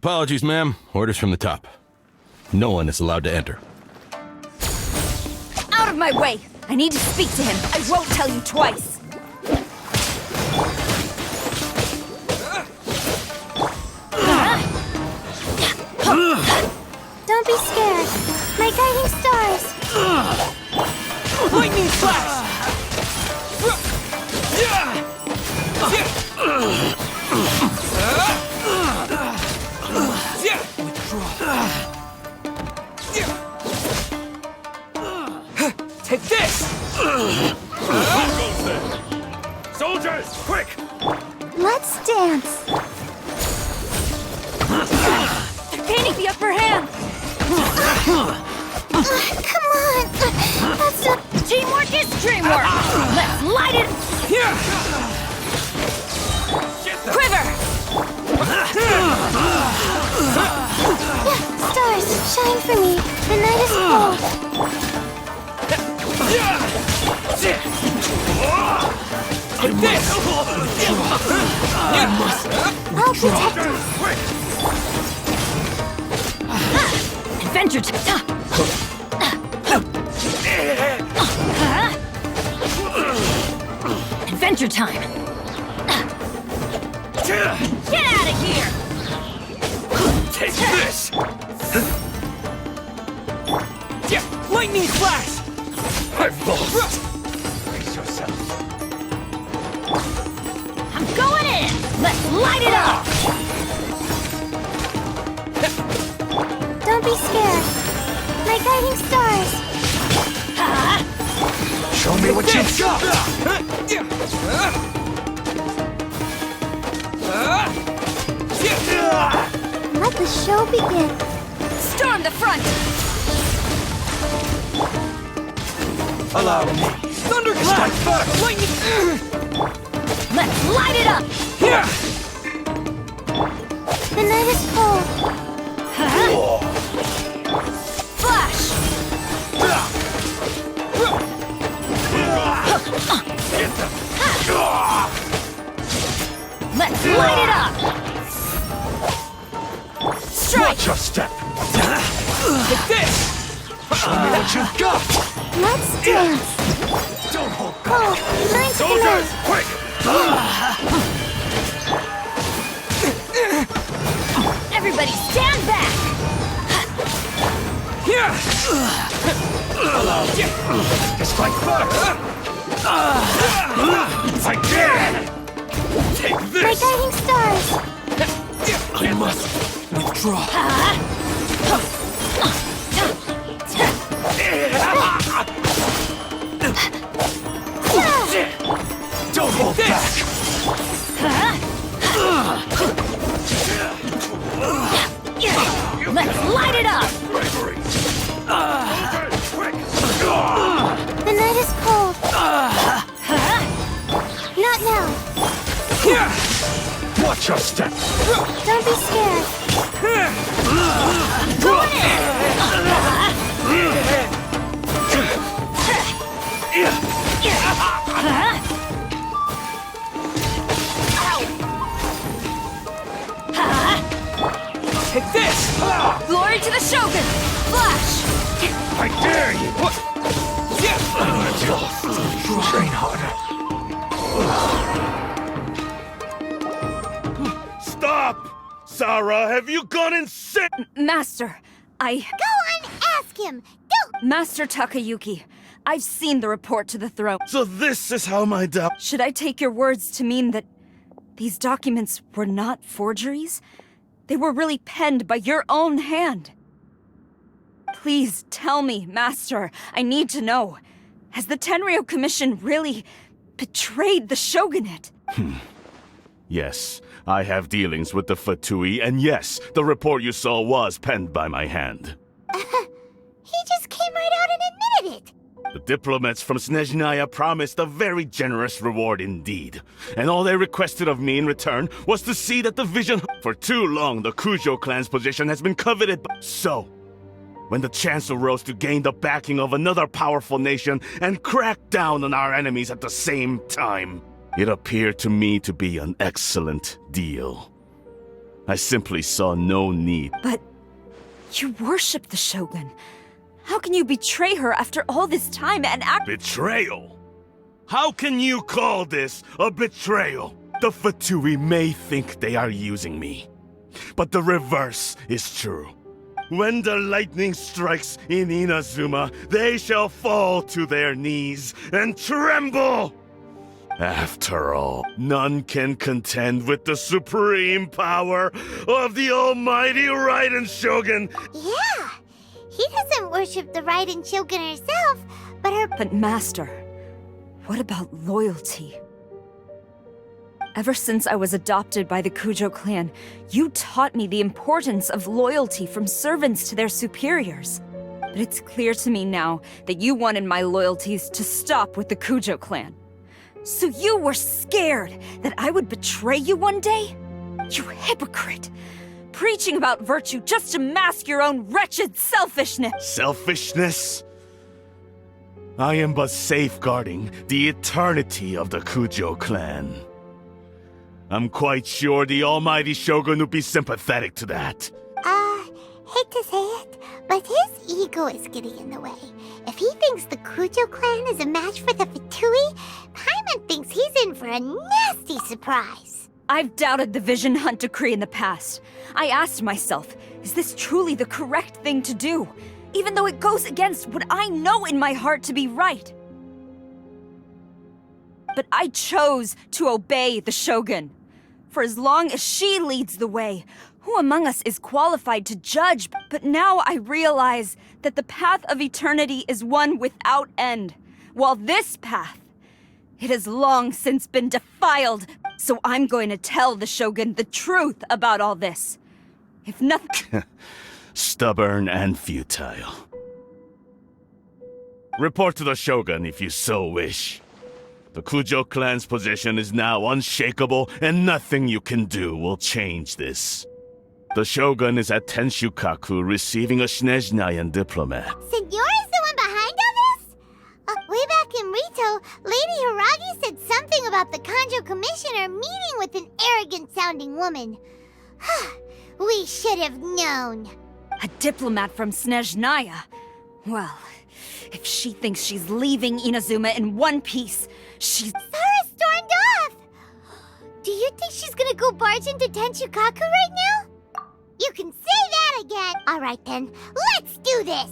Apologies, ma'am. Orders from the top. No one is allowed to enter. Out of my way! I need to speak to him. I won't tell you twice. Don't be scared. My guiding stars. Lightning flash! Take this! Soldiers, quick! Let's dance. They're gaining the upper hand! Come on. That's not... Teamwork is dreamwork! Let's light it! Here! Quiver! Stars, shine for me. The night is cold. Take this! I'll protect us. Adventure Adventure time! Get out of here! Take this! Lightning flash! I've lost! Brace yourself. I'm going in! Let's light it up! Don't be scared. My guiding stars. Show me what you've got! Let the show begin. Storm the front! Allow me. Thunderclap! Strike first! Lightning! Let's light it up! Here! The night is cold. Flash! Let's light it up! Strike! Watch your step! Take this! Show me what you've got! Let's dance. Don't hold back! Cold, learn to Soldiers, command. quick! Everybody stand back! Here! Strike first! I dare! Take My this! guiding stars. I must withdraw. Don't hold back! Let's light it up! Bravery! Quick! The night is cold. Not now. Here! Watch your step! Don't be scared. Take this! Glory to the Shogun! Flash! I dare you! What? Train harder. Stop! Sarah, have you gone insane? Master, Go and ask him. Don't. Master Takayuki, I've seen the report to the throne. So this is how my doubt. Should I take your words to mean that these documents were not forgeries? They were really penned by your own hand. Please tell me, Master. I need to know. Has the Tenryou Commission really betrayed the shogunate? Yes, I have dealings with the Fatui, and yes, the report you saw was penned by my hand. He just came right out and admitted it. The diplomats from Snezhnaya promised a very generous reward indeed, and all they requested of me in return was to see that the vision... For too long, the Kujo clan's position has been coveted by... So, when the chance arose to gain the backing of another powerful nation and crack down on our enemies at the same time, it appeared to me to be an excellent deal. I simply saw no need. But you worship the Shogun. How can you betray her after all this time and act— Betrayal? How can you call this a betrayal? The Fatui may think they are using me, but the reverse is true. When the lightning strikes in Inazuma, they shall fall to their knees and tremble! After all, none can contend with the supreme power of the almighty Raiden Shogun! Yeah, he doesn't worship the Raiden Shogun herself, but her— But Master, what about loyalty? Ever since I was adopted by the Kujo clan, you taught me the importance of loyalty from servants to their superiors. But it's clear to me now that you wanted my loyalties to stop with the Kujo clan. So you were scared that I would betray you one day? You hypocrite! Preaching about virtue just to mask your own wretched selfishness! Selfishness? I am but safeguarding the eternity of the Kujo clan. I'm quite sure the almighty Shogun would be sympathetic to that. Hate to say it, but his ego is getting in the way. If he thinks the Kujo clan is a match for the Fatui, Paimon thinks he's in for a nasty surprise. I've doubted the Vision Hunt decree in the past. I asked myself, is this truly the correct thing to do? Even though it goes against what I know in my heart to be right. But I chose to obey the Shogun. For as long as she leads the way, who among us is qualified to judge? But now I realize that the path of eternity is one without end, while this path, it has long since been defiled. So I'm going to tell the Shogun the truth about all this. If nothing— Stubborn and futile. Report to the Shogun if you so wish. The Kujo clan's position is now unshakable, and nothing you can do will change this. The Shogun is at Tenshukaku receiving a Snezhnayan diplomat. Senor is the one behind all this? Way back in Rito, Lady Hiragi said something about the Kanjo Commissioner meeting with an arrogant-sounding woman. We should have known. a diplomat from Snezhnaya. Well, if she thinks she's leaving Inazuma in one piece, she's— Sara stormed off! Do you think she's gonna go barge into Tenshukaku right now? You can say that again! Alright then, let's do this!